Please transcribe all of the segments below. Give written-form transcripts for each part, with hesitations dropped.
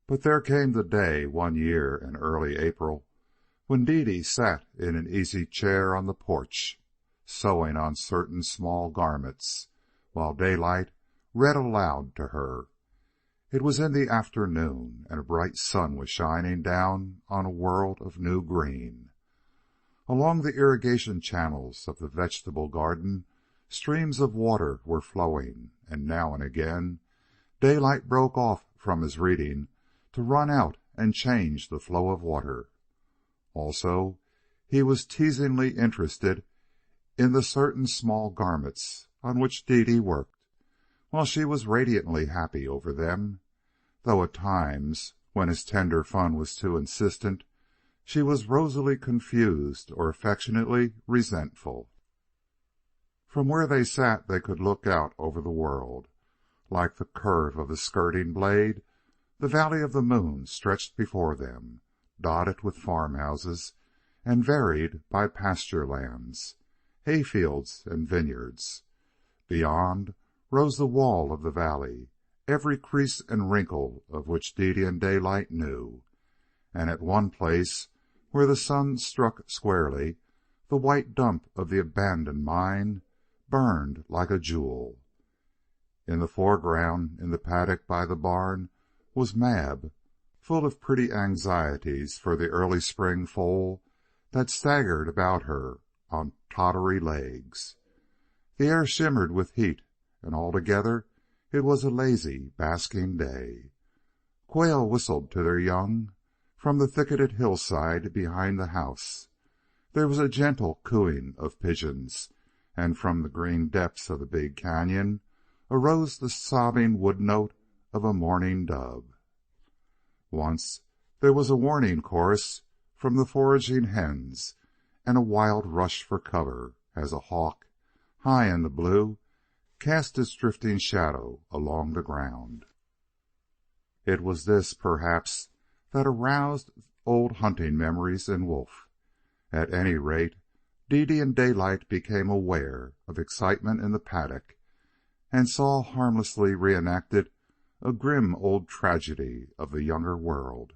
But there came the day one year in early April when Dede sat in an easy chair on the porch, sewing on certain small garments, while Daylight read aloud to her. It was in the afternoon, and a bright sun was shining down on a world of new green. Along the irrigation channels of the vegetable garden streams of water were flowing, and now and again Daylight broke off from his reading to run out and change the flow of water. Also, he was teasingly interested in the certain small garments on which Dede worked, while she was radiantly happy over them, though at times, when his tender fun was too insistent, she was rosily confused or affectionately resentful. From where they sat they could look out over the world. Like the curve of a skirting blade, the valley of the moon stretched before them, dotted with farmhouses and varied by pasture lands, hayfields, and vineyards. Beyond rose the wall of the valley, every crease and wrinkle of which Dede and Daylight knew, and at one place where the sun struck squarely, the white dump of the abandoned mine burned like a jewel. In the foreground, in the paddock by the barn, was Mab, full of pretty anxieties for the early spring foal that staggered about her on tottery legs. The air shimmered with heat, and altogether it was a lazy, basking day. Quail whistled to their young from the thicketed hillside behind the house. There was a gentle cooing of pigeons, and from the green depths of the big cañon arose the sobbing wood note of a mourning dove. Once there was a warning chorus from the foraging hens, and a wild rush for cover as a hawk, high in the blue, cast its drifting shadow along the ground. It was this, perhaps, that aroused old hunting memories in Wolf. At any rate, Dede and Daylight became aware of excitement in the paddock, and saw harmlessly reenacted a grim old tragedy of the younger world.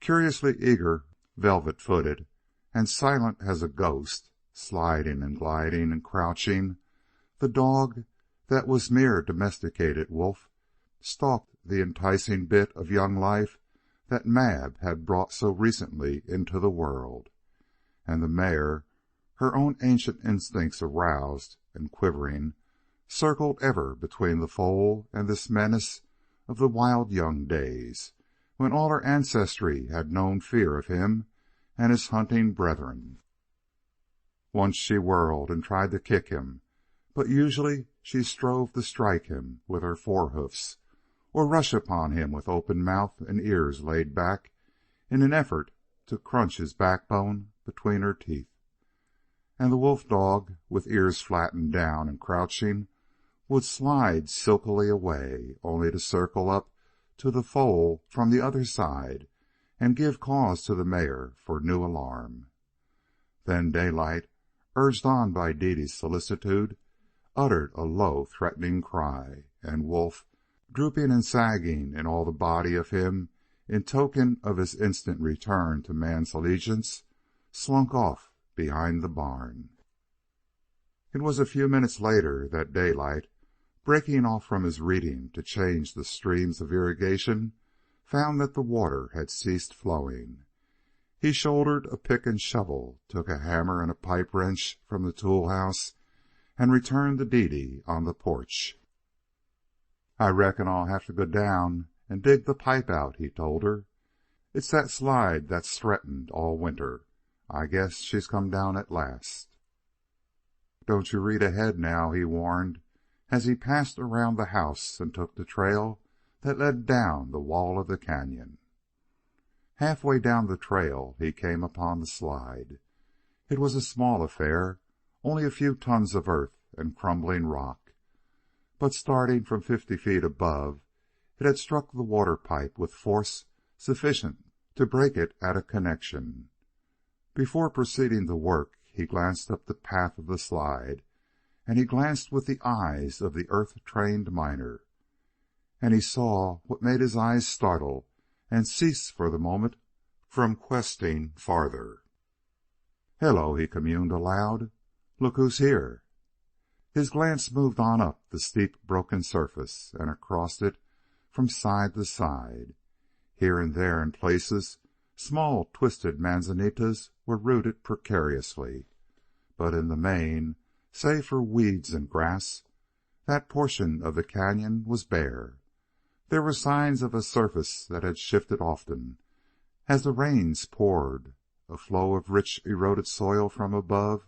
Curiously eager, velvet-footed, and silent as a ghost, sliding and gliding and crouching, the dog that was mere domesticated Wolf stalked the enticing bit of young life that Mab had brought so recently into the world, and the mare, her own ancient instincts aroused and quivering, circled ever between the foal and this menace of the wild young days, when all her ancestry had known fear of him and his hunting brethren. Once she whirled and tried to kick him, but usually she strove to strike him with her forehoofs, or rush upon him with open mouth and ears laid back in an effort to crunch his backbone between her teeth. And the wolf dog, with ears flattened down and crouching, would slide silkily away, only to circle up to the foal from the other side and give cause to the mare for new alarm. Then Daylight, urged on by Dede's solicitude, uttered a low, threatening cry, and Wolf, drooping and sagging in all the body of him in token of his instant return to man's allegiance, slunk off behind the barn. It was a few minutes later that Daylight, breaking off from his reading to change the streams of irrigation, found that the water had ceased flowing. He shouldered a pick and shovel, took a hammer and a pipe wrench from the tool house, and returned to Dede on the porch. "I reckon I'll have to go down and dig the pipe out," he told her. "It's that slide that's threatened all winter. I guess she's come down at last." "Don't you read ahead now," he warned, as he passed around the house and took the trail that led down the wall of the cañon. Halfway down the trail he came upon the slide. It was a small affair, only a few tons of earth and crumbling rock, but starting from 50 feet above, it had struck the water pipe with force sufficient to break it at a connection. Before proceeding to work, he glanced up the path of the slide, and he glanced with the eyes of the earth-trained miner. And he saw what made his eyes startle and ceased for the moment from questing farther. "Hello," he communed aloud. "Look who's here." His glance moved on up the steep broken surface and across it from side to side. Here and there in places small twisted manzanitas were rooted precariously, but in the main, save for weeds and grass, that portion of the cañon was bare. There were signs of a surface that had shifted often as the rains poured a flow of rich eroded soil from above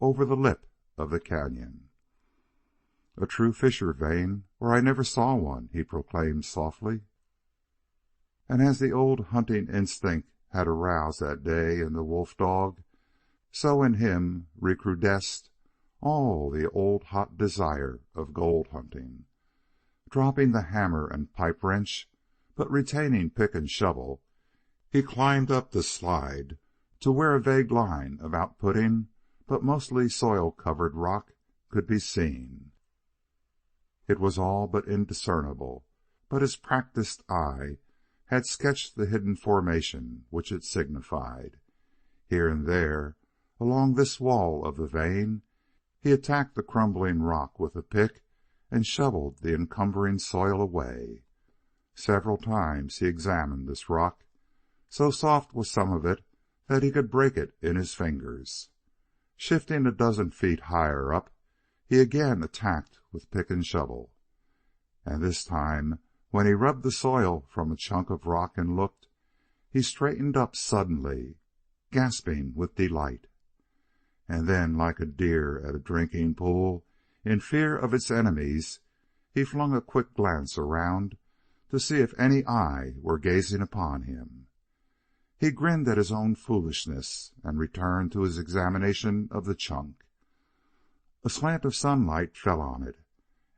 over the lip of the cañon. "A true fissure vein, or I never saw one," he proclaimed softly. And as the old hunting instinct had aroused that day in the wolf dog, so in him recrudesced all the old hot desire of gold hunting. Dropping the hammer and pipe wrench, but retaining pick and shovel, he climbed up the slide to where a vague line of outputting but mostly soil-covered rock could be seen. It was all but indiscernible, but his practiced eye had sketched the hidden formation which it signified. Here and there, along this wall of the vein, he attacked the crumbling rock with a pick and shoveled the encumbering soil away. Several times he examined this rock. So soft was some of it that he could break it in his fingers. Shifting a dozen feet higher up, he again attacked with pick and shovel. And this time, when he rubbed the soil from a chunk of rock and looked, he straightened up suddenly, gasping with delight. And then, like a deer at a drinking pool, in fear of its enemies, he flung a quick glance around to see if any eye were gazing upon him. He grinned at his own foolishness and returned to his examination of the chunk. A slant of sunlight fell on it,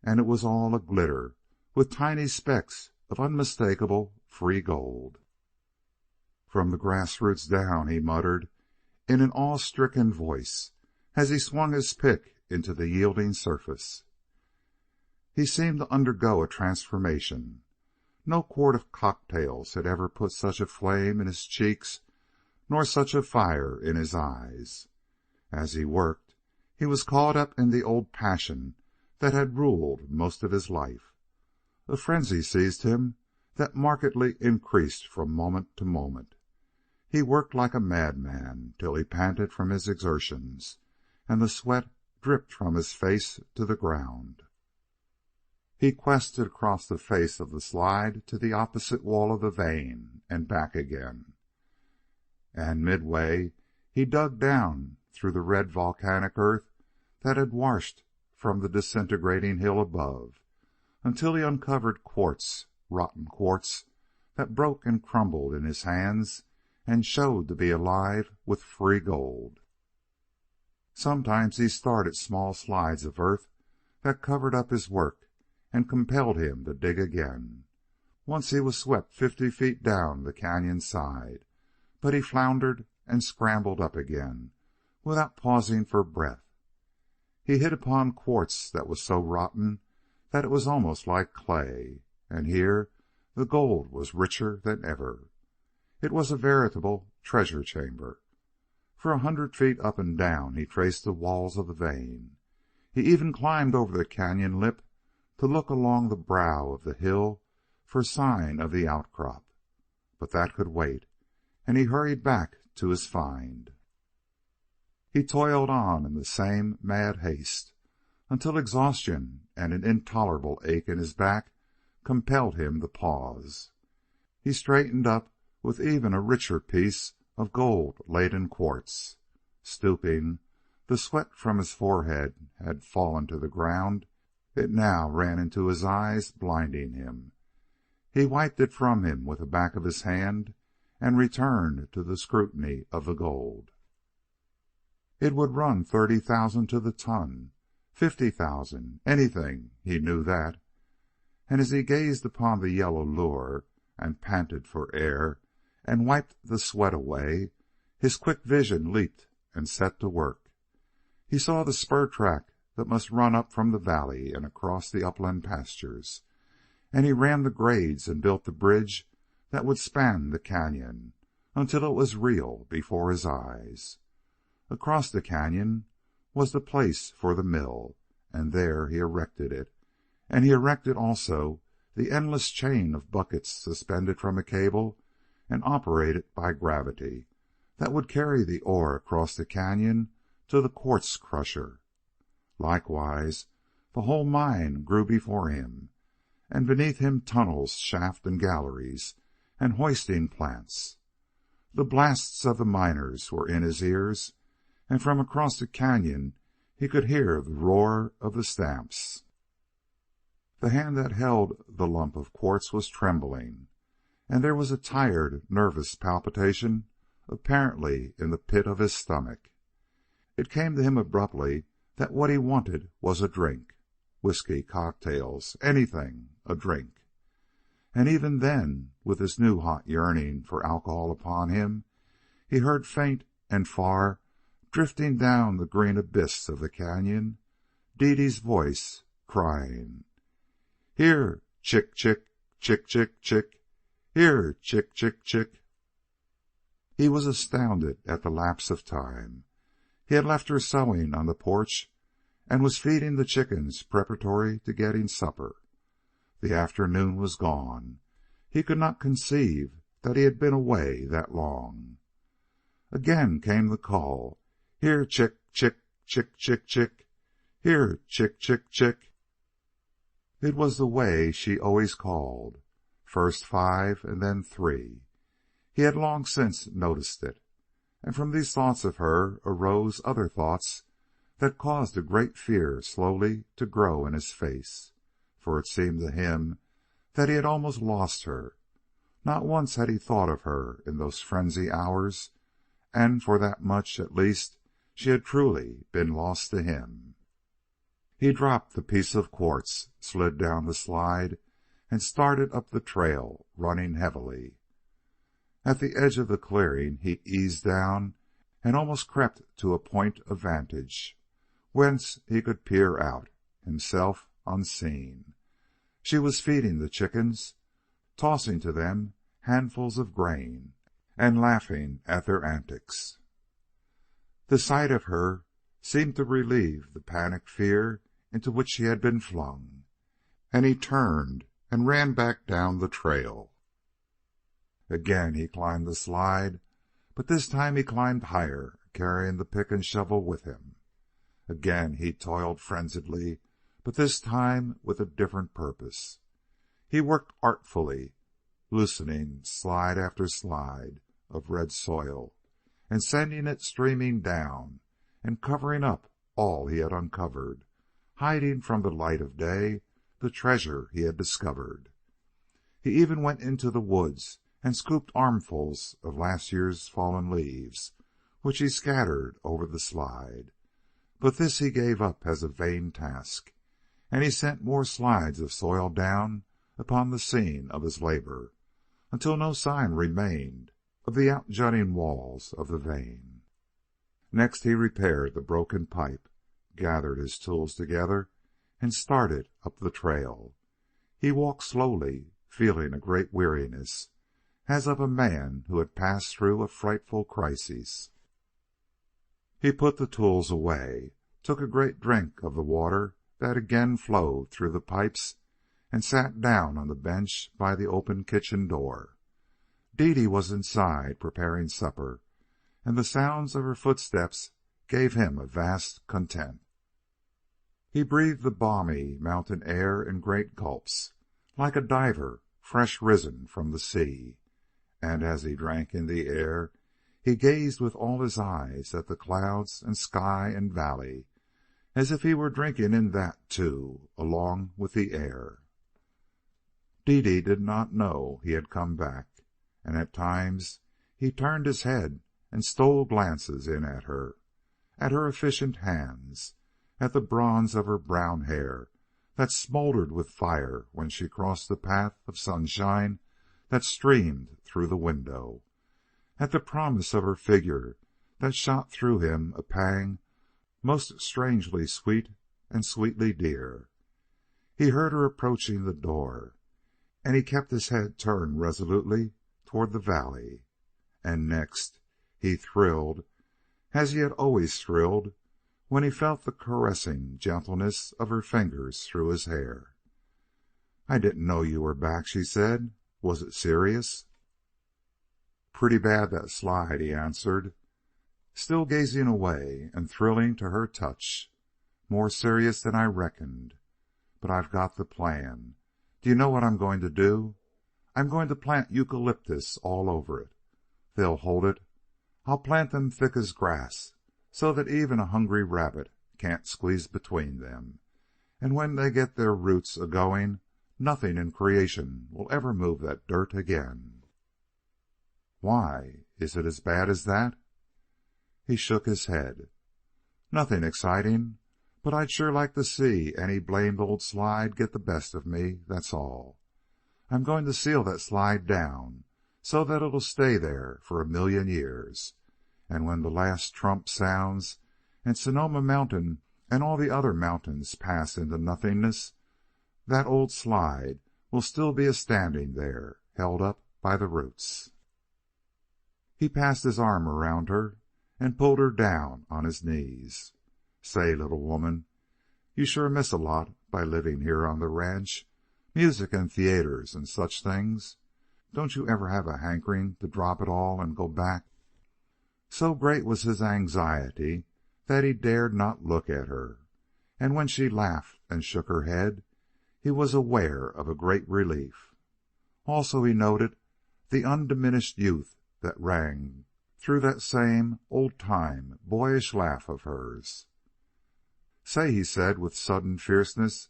and it was all a glitter with tiny specks of unmistakable free gold. "From the grass roots down," he muttered in an awe-stricken voice as he swung his pick into the yielding surface. He seemed to undergo a transformation. No quart of cocktails had ever put such a flame in his cheeks nor such a fire in his eyes. As he worked, he was caught up in the old passion that had ruled most of his life. A frenzy seized him that markedly increased from moment to moment. He worked like a madman till he panted from his exertions, and the sweat dripped from his face to the ground. He quested across the face of the slide to the opposite wall of the vein and back again. And midway he dug down through the red volcanic earth that had washed from the disintegrating hill above, until he uncovered quartz, rotten quartz, that broke and crumbled in his hands and showed to be alive with free gold. Sometimes he started small slides of earth that covered up his work and compelled him to dig again. Once he was swept 50 feet down the cañon side, but he floundered and scrambled up again without pausing for breath. He hit upon quartz that was so rotten that it was almost like clay, and here the gold was richer than ever. It was a veritable treasure chamber. For 100 feet up and down he traced the walls of the vein. He even climbed over the cañon lip to look along the brow of the hill for sign of the outcrop. But that could wait, and he hurried back to his find. He toiled on in the same mad haste, until exhaustion and an intolerable ache in his back compelled him to pause. He straightened up with even a richer piece of gold-laden quartz. Stooping, the sweat from his forehead had fallen to the ground. It now ran into his eyes, blinding him. He wiped it from him with the back of his hand and returned to the scrutiny of the gold. It would run 30,000 to the ton, 50,000, anything, he knew that. And as he gazed upon the yellow lure and panted for air and wiped the sweat away, his quick vision leaped and set to work. He saw the spur track that must run up from the valley and across the upland pastures, and he ran the grades and built the bridge that would span the cañon until it was real before his eyes. Across the cañon was the place for the mill, and there he erected it, and he erected also the endless chain of buckets suspended from a cable and operated by gravity that would carry the ore across the cañon to the quartz crusher. Likewise, the whole mine grew before him, and beneath him tunnels, shafts, and galleries, and hoisting plants. The blasts of the miners were in his ears, and from across the cañon he could hear the roar of the stamps. The hand that held the lump of quartz was trembling, and there was a tired, nervous palpitation apparently in the pit of his stomach. It came to him abruptly that what he wanted was a drink. Whiskey, cocktails, anything, a drink. And even then, with this new hot yearning for alcohol upon him, he heard faint and far, drifting down the green abyss of the cañon, Dede's voice crying, "Here, chick, chick, chick, chick, chick. Here, chick, chick, chick." He was astounded at the lapse of time. He had left her sewing on the porch and was feeding the chickens preparatory to getting supper. The afternoon was gone. He could not conceive that he had been away that long. Again came the call, "Here, chick, chick, chick, chick, chick. Here, chick, chick, chick." It was the way she always called, first 5 and then 3. He had long since noticed it, and from these thoughts of her arose other thoughts that caused a great fear slowly to grow in his face, for it seemed to him that he had almost lost her. Not once had he thought of her in those frenzy hours, and for that much at least she had truly been lost to him. He dropped the piece of quartz, slid down the slide, and started up the trail, running heavily. At the edge of the clearing he eased down and almost crept to a point of vantage, whence he could peer out, himself unseen. She was feeding the chickens, tossing to them handfuls of grain, and laughing at their antics. The sight of her seemed to relieve the panic fear into which he had been flung, and he turned and ran back down the trail. Again he climbed the slide, but this time he climbed higher, carrying the pick and shovel with him. Again he toiled frenziedly, but this time with a different purpose. He worked artfully, loosening slide after slide of red soil, and sending it streaming down, and covering up all he had uncovered, hiding from the light of day the treasure he had discovered. He even went into the woods and scooped armfuls of last year's fallen leaves, which he scattered over the slide. But this he gave up as a vain task, and he sent more slides of soil down upon the scene of his labor, until no sign remained of the outjutting walls of the vein. Next he repaired the broken pipe, gathered his tools together, and started up the trail. He walked slowly, feeling a great weariness, as of a man who had passed through a frightful crisis. He put the tools away, took a great drink of the water that again flowed through the pipes, and sat down on the bench by the open kitchen door. Dede was inside preparing supper, and the sounds of her footsteps gave him a vast content. He breathed the balmy mountain air in great gulps, like a diver fresh risen from the sea, and as he drank in the air, he gazed with all his eyes at the clouds and sky and valley, as if he were drinking in that, too, along with the air. Dede did not know he had come back, and at times he turned his head and stole glances in at her efficient hands, at the bronze of her brown hair that smoldered with fire when she crossed the path of sunshine that streamed through the window, at the promise of her figure that shot through him a pang most strangely sweet and sweetly dear. He heard her approaching the door, and he kept his head turned resolutely toward the valley. And next he thrilled, as he had always thrilled, when he felt the caressing gentleness of her fingers through his hair. "I didn't know you were back," she said. "Was it serious?" "Pretty bad, that slide," he answered, still gazing away and thrilling to her touch. "More serious than I reckoned. But I've got the plan. Do you know what I'm going to do? I'm going to plant eucalyptus all over it. They'll hold it. I'll plant them thick as grass, so that even a hungry rabbit can't squeeze between them. And when they get their roots a-going, nothing in creation will ever move that dirt again." "Why? Is it as bad as that?" He shook his head. "Nothing exciting, but I'd sure like to see any blamed old slide get the best of me, that's all. I'm going to seal that slide down so that it'll stay there for 1,000,000 years. And when the last trump sounds and Sonoma Mountain and all the other mountains pass into nothingness, that old slide will still be a-standing there, held up by the roots." He passed his arm around her and pulled her down on his knees. "Say, little woman, you sure miss a lot by living here on the ranch. Music and theaters and such things. Don't you ever have a hankering to drop it all and go back?" So great was his anxiety that he dared not look at her, and when she laughed and shook her head, he was aware of a great relief. Also he noted the undiminished youth that rang through that same old-time, boyish laugh of hers. "Say," he said with sudden fierceness,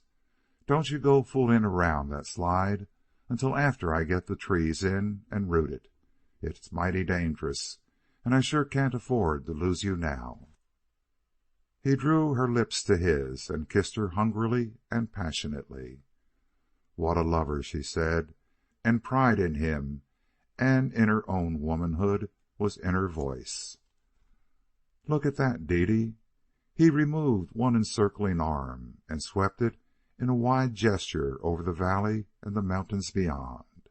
"don't you go fooling around that slide until after I get the trees in and rooted. It's mighty dangerous, and I sure can't afford to lose you now." He drew her lips to his and kissed her hungrily and passionately. "What a lover!" she said, and pride in him and in her own womanhood was in her voice. "Look at that, Dede." He removed one encircling arm and swept it in a wide gesture over the valley and the mountains beyond.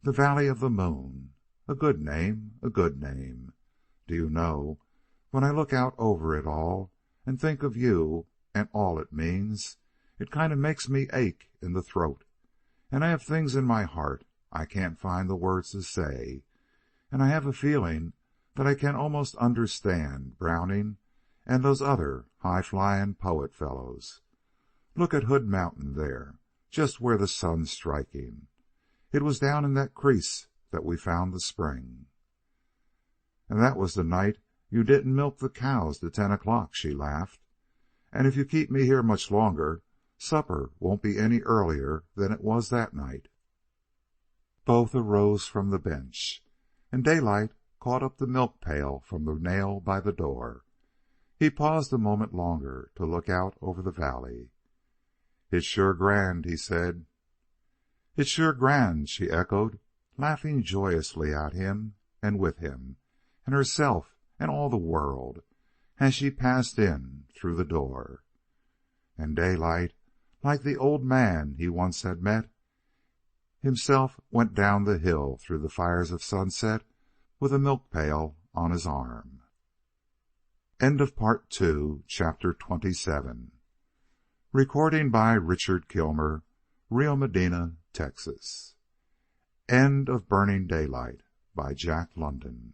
"The Valley of the Moon. A good name, a good name. Do you know, when I look out over it all and think of you and all it means, it kind of makes me ache in the throat, and I have things in my heart I can't find the words to say, and I have a feeling that I can almost understand Browning and those other high-flying poet fellows. Look at Hood Mountain there, just where the sun's striking. It was down in that crease that we found the spring." "And that was the night you didn't milk the cows to 10 o'clock," she laughed. "And if you keep me here much longer, supper won't be any earlier than it was that night." Both arose from the bench, and Daylight caught up the milk pail from the nail by the door. He paused a moment longer to look out over the valley. "It's sure grand," he said. "It's sure grand," she echoed, laughing joyously at him and with him and herself and all the world as she passed in through the door. And Daylight, like the old man he once had met, himself went down the hill through the fires of sunset with a milk pail on his arm. Part 2, Chapter 27. Recording by Richard Kilmer, Rio Medina, Texas. End of Burning Daylight by Jack London.